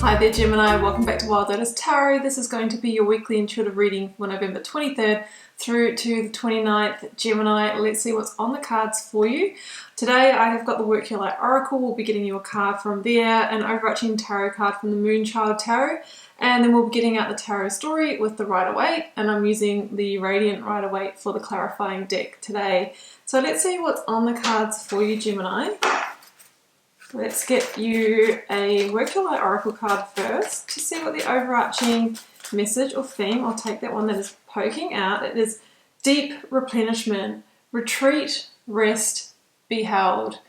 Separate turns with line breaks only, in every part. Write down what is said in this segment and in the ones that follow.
Hi there Gemini, welcome back to Wild Lotus Tarot. This is going to be your weekly intuitive reading for November 23rd through to the 29th. Gemini, let's see what's on the cards for you. Today I have got the Work Your Light Oracle. We'll be getting you a card from there, an overarching tarot card from the Moonchild Tarot, and then we'll be getting out the tarot story with the Rider-Waite, and I'm using the Radiant Rider-Waite for the clarifying deck today. So let's see what's on the cards for you, Gemini. Let's get you a Work Your Light Oracle card first to see what the overarching message or theme, I'll take that one that is poking out. It is deep replenishment, retreat, rest, be held.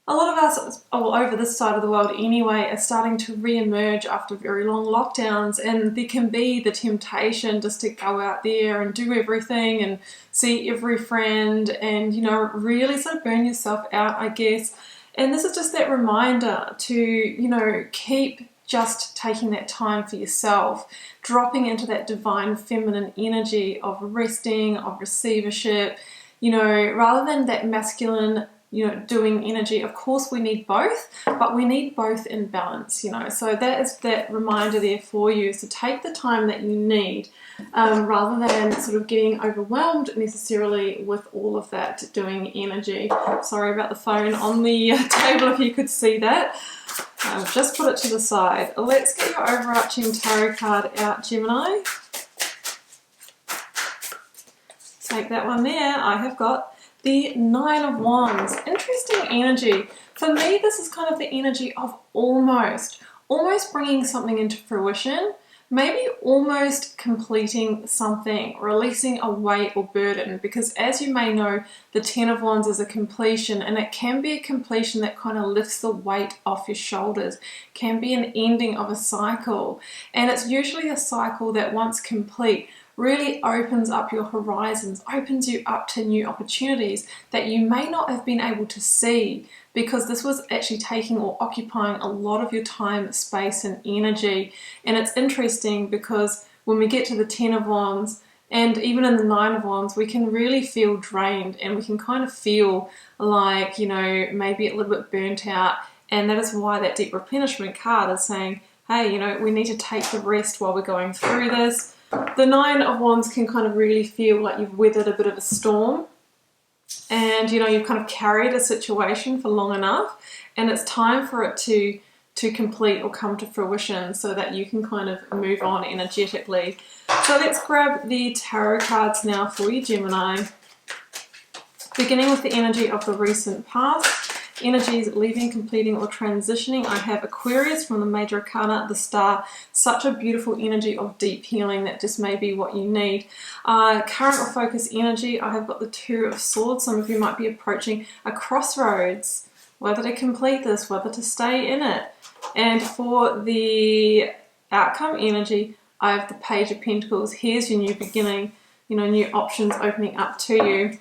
A lot of us all over this side of the world anyway are starting to re-emerge after very long lockdowns, and there can be the temptation just to go out there and do everything and see every friend and, you know, really sort of burn yourself out, I guess. And this is just that reminder to, you know, keep just taking that time for yourself, dropping into that divine feminine energy of resting, of receivership, you know, rather than that masculine, you know, doing energy. Of course we need both, but we need both in balance, you know. So that is that reminder there for you. So take the time that you need, rather than sort of getting overwhelmed necessarily with all of that doing energy. Sorry about the phone on the table if you could see that. Just put it to the side. Let's get your overarching tarot card out, Gemini. Take that one there. I have got the Nine of Wands. Interesting energy. For me, this is kind of the energy of almost bringing something into fruition, maybe almost completing something, releasing a weight or burden, because as you may know, the Ten of Wands is a completion, and it can be a completion that kind of lifts the weight off your shoulders, can be an ending of a cycle, and it's usually a cycle that once complete really opens up your horizons, opens you up to new opportunities that you may not have been able to see because this was actually taking or occupying a lot of your time, space and energy. And it's interesting because when we get to the Ten of Wands and even in the Nine of Wands, we can really feel drained and we can kind of feel like, you know, maybe a little bit burnt out. And that is why that deep replenishment card is saying, hey, you know, we need to take the rest while we're going through this. The Nine of Wands can kind of really feel like you've weathered a bit of a storm and, you know, you've kind of carried a situation for long enough and it's time for it to complete or come to fruition so that you can kind of move on energetically. So let's grab the tarot cards now for you, Gemini. Beginning with the energy of the recent past. Energies leaving, completing or transitioning. I have Aquarius from the Major Arcana, the Star. Such a beautiful energy of deep healing that just may be what you need. Current or focus energy, I have got the Two of Swords. Some of you might be approaching a crossroads, whether to complete this, whether to stay in it. And for the outcome energy, I have the Page of Pentacles. Here's your new beginning, you know, new options opening up to you.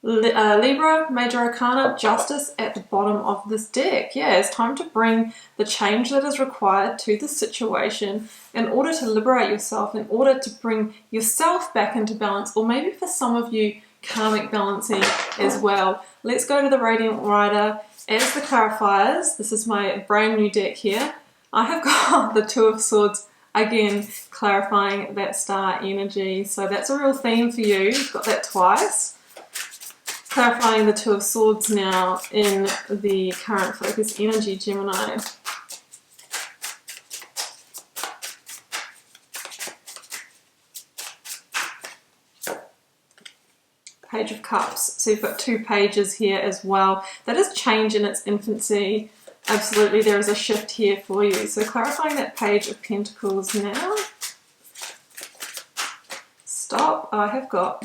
Libra, Major Arcana, Justice at the bottom of this deck. Yeah, it's time to bring the change that is required to the situation in order to liberate yourself, in order to bring yourself back into balance, or maybe for some of you, karmic balancing as well. Let's go to the Radiant Rider. As the clarifiers, this is my brand new deck here. I have got the Two of Swords, again, clarifying that star energy. So that's a real theme for you. You've got that twice. Clarifying the Two of Swords now in the current focus energy, Gemini. Page of Cups. So you've got two pages here as well. That is change in its infancy. Absolutely, there is a shift here for you. So clarifying that Page of Pentacles now. Stop. I have got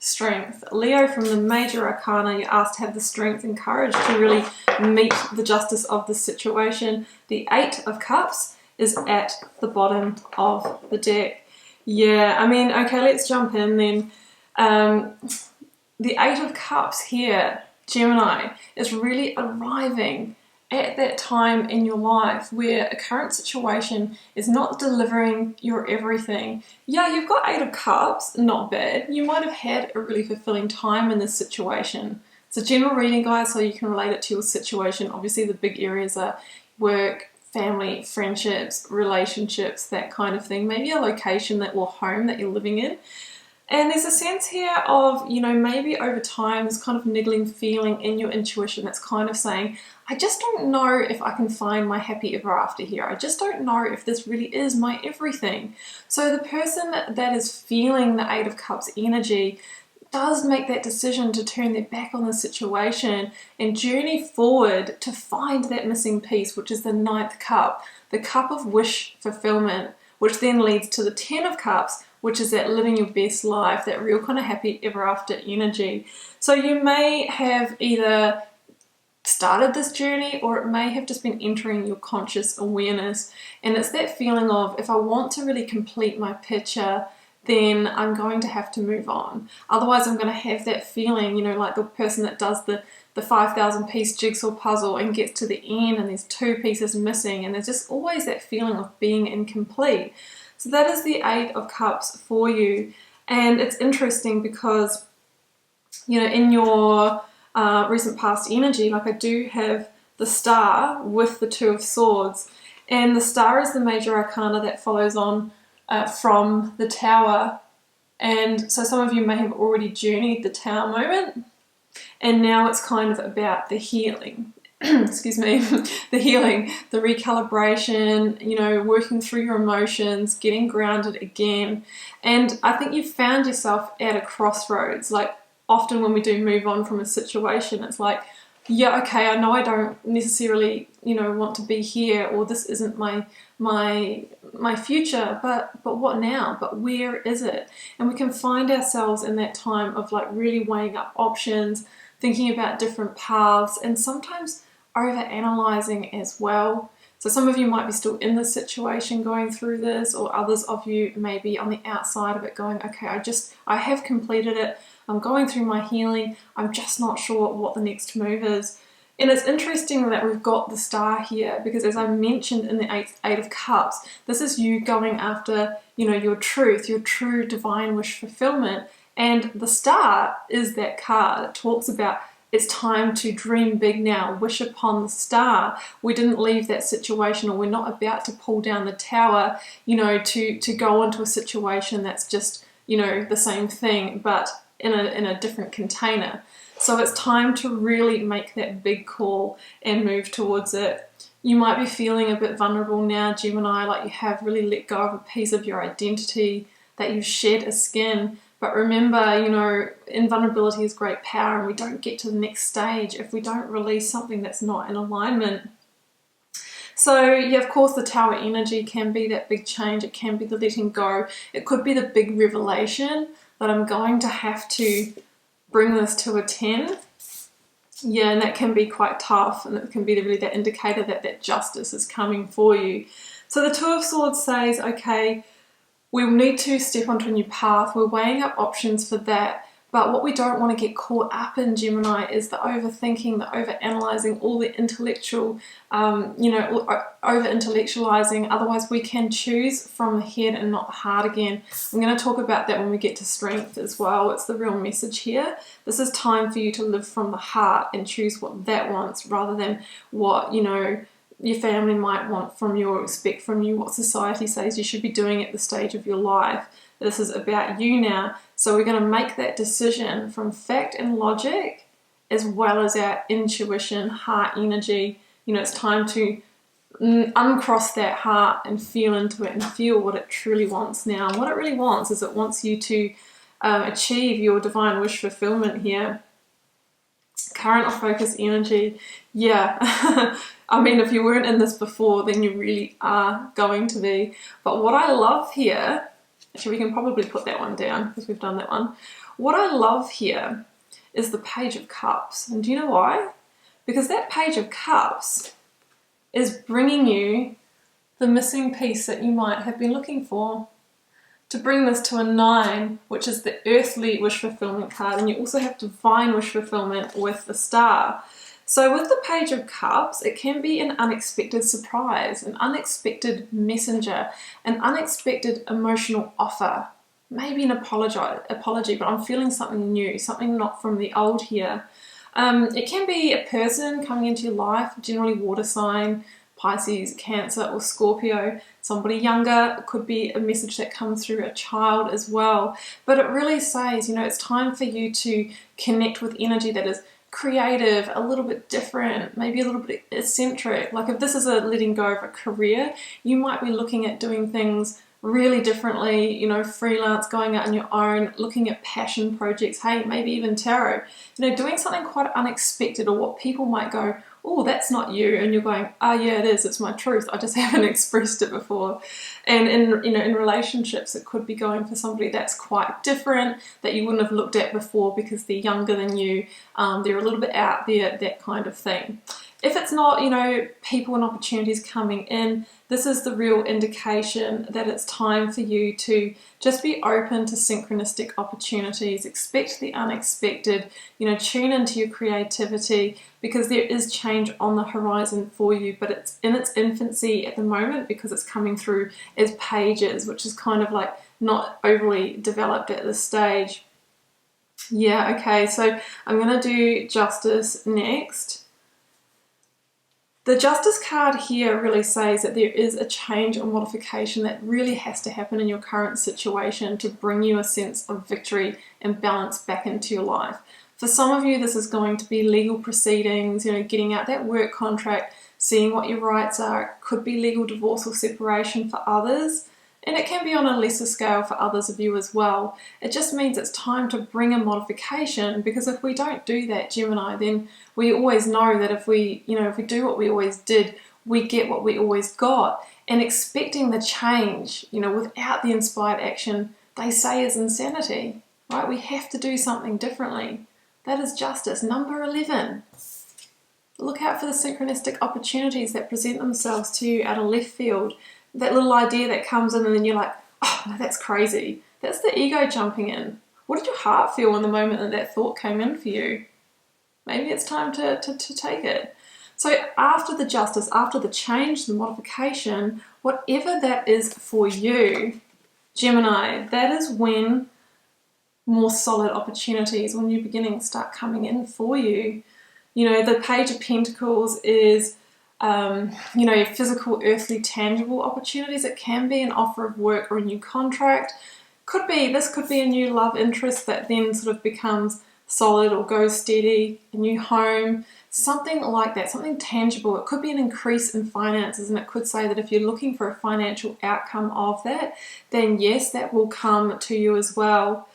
Strength. Leo from the Major Arcana, you're asked to have the strength and courage to really meet the justice of the situation. The Eight of Cups is at the bottom of the deck. Yeah, I mean, okay, let's jump in then. The Eight of Cups here, Gemini, is really arriving at that time in your life where a current situation is not delivering your everything. Yeah, you've got Eight of Cups, not bad. You might have had a really fulfilling time in this situation. It's a general reading, guys, so you can relate it to your situation. Obviously, the big areas are work, family, friendships, relationships, that kind of thing. Maybe a location or home that you're living in. And there's a sense here of, you know, maybe over time, this kind of niggling feeling in your intuition that's kind of saying, I just don't know if I can find my happy ever after here. I just don't know if this really is my everything. So the person that is feeling the Eight of Cups energy does make that decision to turn their back on the situation and journey forward to find that missing piece, which is the Ninth Cup, the cup of wish fulfillment, which then leads to the Ten of Cups, which is that living your best life, that real kind of happy ever after energy. So you may have either started this journey, or it may have just been entering your conscious awareness. And it's that feeling of, if I want to really complete my picture, then I'm going to have to move on. Otherwise, I'm going to have that feeling, you know, like the person that does the 5,000 piece jigsaw puzzle and gets to the end and there's 2 pieces missing, and there's just always that feeling of being incomplete. So that is the Eight of Cups for you. And it's interesting because, you know, in your recent past energy, like I do have the Star with the Two of Swords, and the Star is the major arcana that follows on from the Tower. And so some of you may have already journeyed the Tower moment, and now it's kind of about the healing. Excuse me, the healing, the recalibration, you know, working through your emotions, getting grounded again. And I think you've found yourself at a crossroads. Like often when we do move on from a situation, it's like, yeah, okay, I know I don't necessarily, you know, want to be here, or this isn't my future, but what now? But where is it? And we can find ourselves in that time of like really weighing up options, thinking about different paths, and sometimes over-analyzing as well. So some of you might be still in this situation going through this, or others of you may be on the outside of it going, okay, I have completed it, I'm going through my healing, I'm just not sure what the next move is. And it's interesting that we've got the Star here, because as I mentioned in the Eight of Cups, this is you going after, you know, your truth, your true divine wish fulfillment. And the Star is that card. It talks about it's time to dream big now, wish upon the star. We didn't leave that situation, or we're not about to pull down the tower, you know, to go into a situation that's just, you know, the same thing, but in a different container. So it's time to really make that big call and move towards it. You might be feeling a bit vulnerable now, Gemini, like you have really let go of a piece of your identity, that you've shed a skin. But remember, you know, invulnerability is great power, and we don't get to the next stage if we don't release something that's not in alignment. So, yeah, of course, the Tower energy can be that big change. It can be the letting go. It could be the big revelation that I'm going to have to bring this to a 10. Yeah, and that can be quite tough, and it can be really that indicator that that justice is coming for you. So the Two of Swords says, okay, we need to step onto a new path. We're weighing up options for that. But what we don't want to get caught up in, Gemini, is the overthinking, the overanalyzing, all the intellectual, over-intellectualizing. Otherwise, we can choose from the head and not the heart again. I'm going to talk about that when we get to strength as well. It's the real message here. This is time for you to live from the heart and choose what that wants, rather than what, you know, your family might want from you or expect from you, what society says you should be doing at the stage of your life. This is about you now. So we're going to make that decision from fact and logic, as well as our intuition, heart energy. You know, it's time to uncross that heart and feel into it and feel what it truly wants now. And what it really wants is it wants you to achieve your divine wish fulfillment here. Current or focus energy. Yeah. I mean, if you weren't in this before, then you really are going to be. But what I love here, actually we can probably put that one down because we've done that one. What I love here is the Page of Cups. And do you know why? Because that Page of Cups is bringing you the missing piece that you might have been looking for. To bring this to a 9, which is the earthly wish fulfillment card, and you also have divine wish fulfillment with the Star. So with the Page of Cups, it can be an unexpected surprise, an unexpected messenger, an unexpected emotional offer, maybe an apology, but I'm feeling something new, something not from the old here. It can be a person coming into your life, generally water sign, Pisces, Cancer or Scorpio. Somebody younger, it could be a message that comes through a child as well. But it really says, you know, it's time for you to connect with energy that is creative, a little bit different, maybe a little bit eccentric. Like if this is a letting go of a career, you might be looking at doing things really differently, you know, freelance, going out on your own, looking at passion projects, hey, maybe even tarot, you know, doing something quite unexpected, or what people might go, oh, that's not you, and you're going, oh yeah, it is, it's my truth, I just haven't expressed it before. And in, you know, in relationships, it could be going for somebody that's quite different, that you wouldn't have looked at before because they're younger than you, they're a little bit out there, that kind of thing. If it's not, you know, people and opportunities coming in, this is the real indication that it's time for you to just be open to synchronistic opportunities, expect the unexpected, you know, tune into your creativity, because there is change on the horizon for you, but it's in its infancy at the moment because it's coming through as pages, which is kind of like not overly developed at this stage. Yeah, okay, so I'm going to do Justice next. The Justice card here really says that there is a change or modification that really has to happen in your current situation to bring you a sense of victory and balance back into your life. For some of you, this is going to be legal proceedings, you know, getting out that work contract, seeing what your rights are. It could be legal divorce or separation for others, and it can be on a lesser scale for others of you as well. It just means it's time to bring a modification, because if we don't do that, Gemini, then we always know that if we, you know, if we do what we always did, we get what we always got. And expecting the change, you know, without the inspired action, they say is insanity, right? We have to do something differently. That is Justice. Number 11. Look out for the synchronistic opportunities that present themselves to you out of left field. That little idea that comes in and then you're like, oh, no, that's crazy. That's the ego jumping in. What did your heart feel in the moment that that thought came in for you? Maybe it's time to take it. So after the Justice, after the change, the modification, whatever that is for you, Gemini, that is when more solid opportunities or new beginnings start coming in for you. You know, the Page of Pentacles is you know, physical, earthly, tangible opportunities. It can be an offer of work or a new contract. This could be a new love interest that then sort of becomes solid or goes steady, a new home, something like that, something tangible. It could be an increase in finances, and it could say that if you're looking for a financial outcome of that, then yes, that will come to you as well.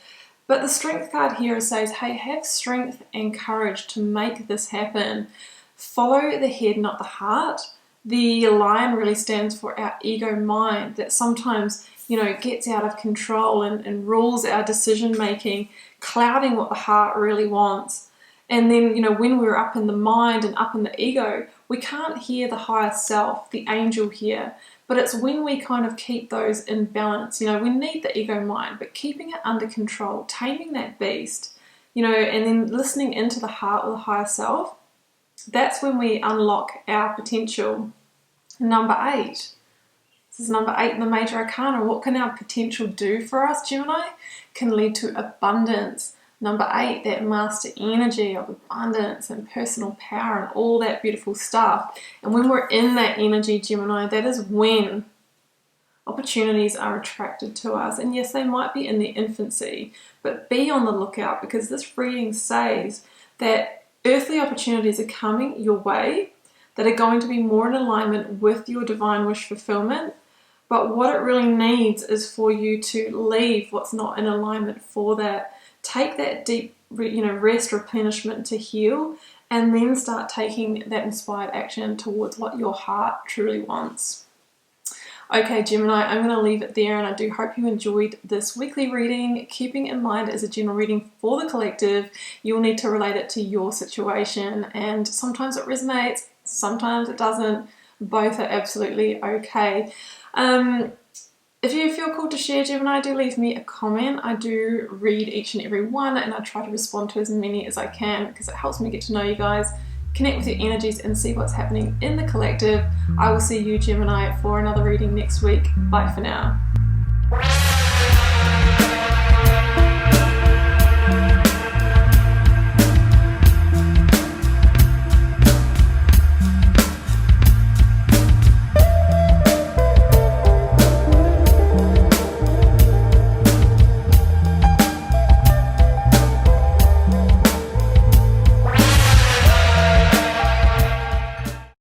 But the Strength card here says, hey, have strength and courage to make this happen. Follow the head, not the heart. The lion really stands for our ego mind that sometimes, you know, gets out of control and rules our decision making, clouding what the heart really wants. And then, you know, when we're up in the mind and up in the ego, we can't hear the higher self, the angel here. But it's when we kind of keep those in balance. You know, we need the ego mind, but keeping it under control, taming that beast, you know, and then listening into the heart or the higher self, that's when we unlock our potential. Number 8. This is number 8 in the Major Arcana. What can our potential do for us, Gemini? Can lead to abundance. Number 8, that master energy of abundance and personal power and all that beautiful stuff. And when we're in that energy, Gemini, that is when opportunities are attracted to us. And yes, they might be in their infancy, but be on the lookout, because this reading says that earthly opportunities are coming your way that are going to be more in alignment with your divine wish fulfillment. But what it really needs is for you to leave what's not in alignment for that. Take that deep, you know, rest, replenishment to heal, and then start taking that inspired action towards what your heart truly wants. Okay, Gemini, I'm going to leave it there, and I do hope you enjoyed this weekly reading. Keeping in mind, as a general reading for the collective, you'll need to relate it to your situation, and sometimes it resonates, sometimes it doesn't. Both are absolutely okay. If you feel called to share, Gemini, do leave me a comment. I do read each and every one, and I try to respond to as many as I can, because it helps me get to know you guys, connect with your energies, and see what's happening in the collective. I will see you, Gemini, for another reading next week. Bye for now.